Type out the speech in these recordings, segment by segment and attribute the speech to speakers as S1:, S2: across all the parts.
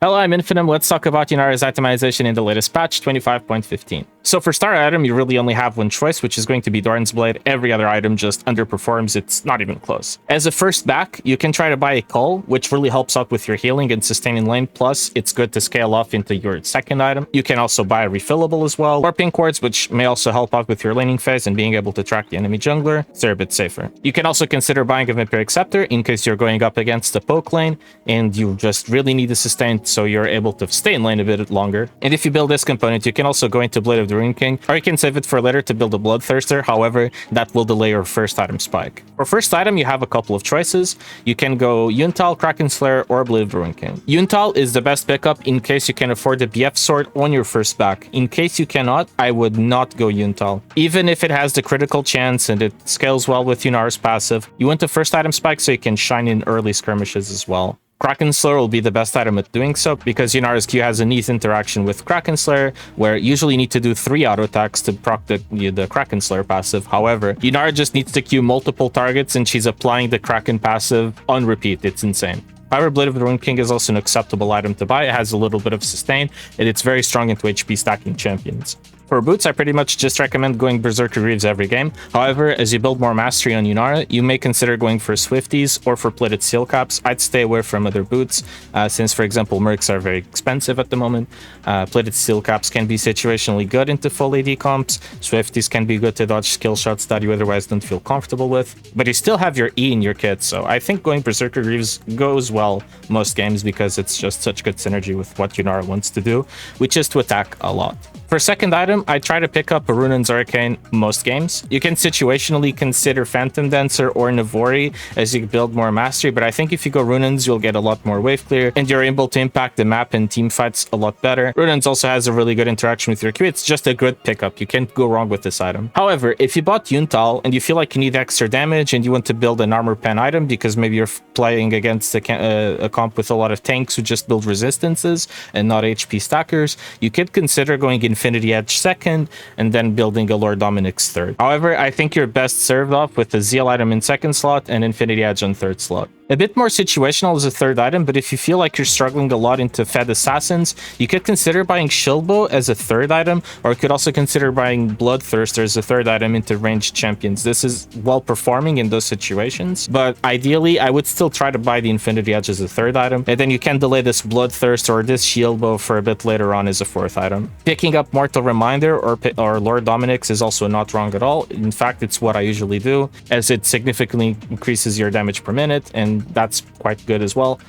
S1: Hello, I'm Infinum. Let's talk about Yunara's itemization in the latest patch, 25.15. So for star item, you really only have one choice, which is going to be Doran's Blade. Every other item just underperforms. It's not even close. As a first back, you can try to buy a Cull, which really helps out with your healing and sustaining lane. Plus, it's good to scale off into your second item. You can also buy a refillable as well, or pink wards, which may also help out with your laning phase and being able to track the enemy jungler. So they're a bit safer. You can also consider buying a Vampiric Scepter in case you're going up against the poke lane and you just really need to sustain so you're able to stay in lane a bit longer. And if you build this component, you can also go into Blade of the Rune King, or you can save it for later to build a Bloodthirster. However, that will delay your first item spike. For first item, you have a couple of choices. You can go Yuntal, Kraken Slayer, or Blade of the Rune King. Yuntal is the best pickup in case you can afford the BF sword on your first back. In case you cannot, I would not go Yuntal. Even if it has the critical chance and it scales well with Yunara's passive, you want the first item spike so you can shine in early skirmishes as well. Kraken Slayer will be the best item at doing so because Yunara's Q has a neat interaction with Kraken Slayer, where usually you need to do 3 auto attacks to proc the Kraken Slayer passive. However, Yunara just needs to Q multiple targets and she's applying the Kraken passive on repeat. It's insane. However, Blade of the Rune King is also an acceptable item to buy. It has a little bit of sustain and it's very strong into HP stacking champions. For boots, I pretty much just recommend going Berserker Greaves every game. However, as you build more mastery on Yunara, you may consider going for Swifties or for plated seal caps. I'd stay away from other boots, since, for example, Mercs are very expensive at the moment. Plated seal caps can be situationally good into full AD comps. Swifties can be good to dodge skill shots that you otherwise don't feel comfortable with. But you still have your E in your kit, so I think going Berserker Greaves goes well most games because it's just such good synergy with what Yunara wants to do, which is to attack a lot. For second item, I try to pick up a Runan's Arcane most games. You can situationally consider Phantom Dancer or Navori as you build more mastery, but I think if you go Runan's, you'll get a lot more wave clear and you're able to impact the map and team fights a lot better. Runan's also has a really good interaction with your Q. It's just a good pickup. You can't go wrong with this item. However, if you bought Yuntal and you feel like you need extra damage and you want to build an armor pen item because maybe you're playing against a comp with a lot of tanks who just build resistances and not HP stackers, you could consider going Infinity Edge second and then building a Lord Dominic's third. However, I think you're best served off with the Zeal item in second slot and Infinity Edge on third slot. A bit more situational as a third item, but if you feel like you're struggling a lot into Fed Assassins, you could consider buying Shieldbow as a third item, or you could also consider buying Bloodthirster as a third item into ranged champions. This is well performing in those situations, but ideally, I would still try to buy the Infinity Edge as a third item, and then you can delay this Bloodthirst or this Shieldbow for a bit later on as a fourth item. Picking up Mortal Reminder or Lord Dominic's is also not wrong at all. In fact, it's what I usually do, as it significantly increases your damage per minute, and that's quite good as well.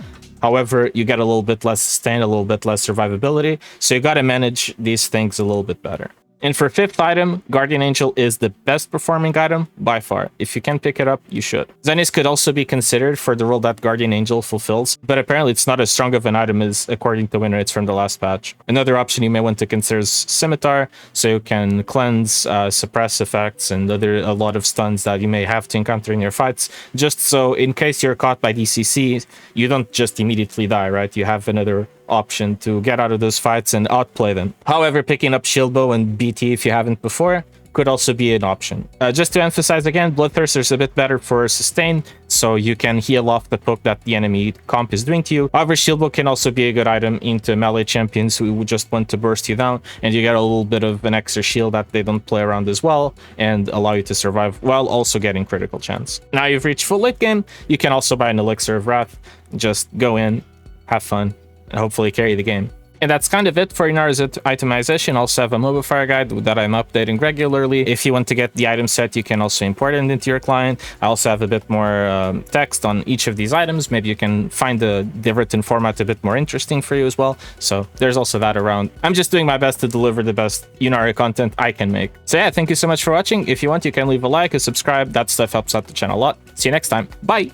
S1: However, you get a little bit less sustain, a little bit less survivability, so you got to manage these things a little bit better. And for fifth item, Guardian Angel is the best performing item by far. If you can pick it up, you should. Zenith could also be considered for the role that Guardian Angel fulfills, but apparently it's not as strong of an item as according to win rates from the last patch. Another option you may want to consider is Scimitar, so you can cleanse, suppress effects, and a lot of stuns that you may have to encounter in your fights, just so in case you're caught by DCC, you don't just immediately die, right? You have another option to get out of those fights and outplay them. However, picking up Shieldbow and BT if you haven't before could also be an option. Just to emphasize again, Bloodthirster is a bit better for sustain, so you can heal off the poke that the enemy comp is doing to you. However, Shieldbow can also be a good item into melee champions who would just want to burst you down, and you get a little bit of an extra shield that they don't play around as well, and allow you to survive while also getting critical chance. Now you've reached full late game, you can also buy an Elixir of Wrath. Just go in, have fun, and hopefully carry the game. And that's kind of it for Yunara's itemization. I also have a modifier guide that I'm updating regularly. If you want to get the item set, you can also import it into your client. I also have a bit more text on each of these items. Maybe you can find the written format a bit more interesting for you as well. So there's also that around. I'm just doing my best to deliver the best Yunara content I can make. So yeah, thank you so much for watching. If you want, you can leave a like, a subscribe. That stuff helps out the channel a lot. See you next time. Bye!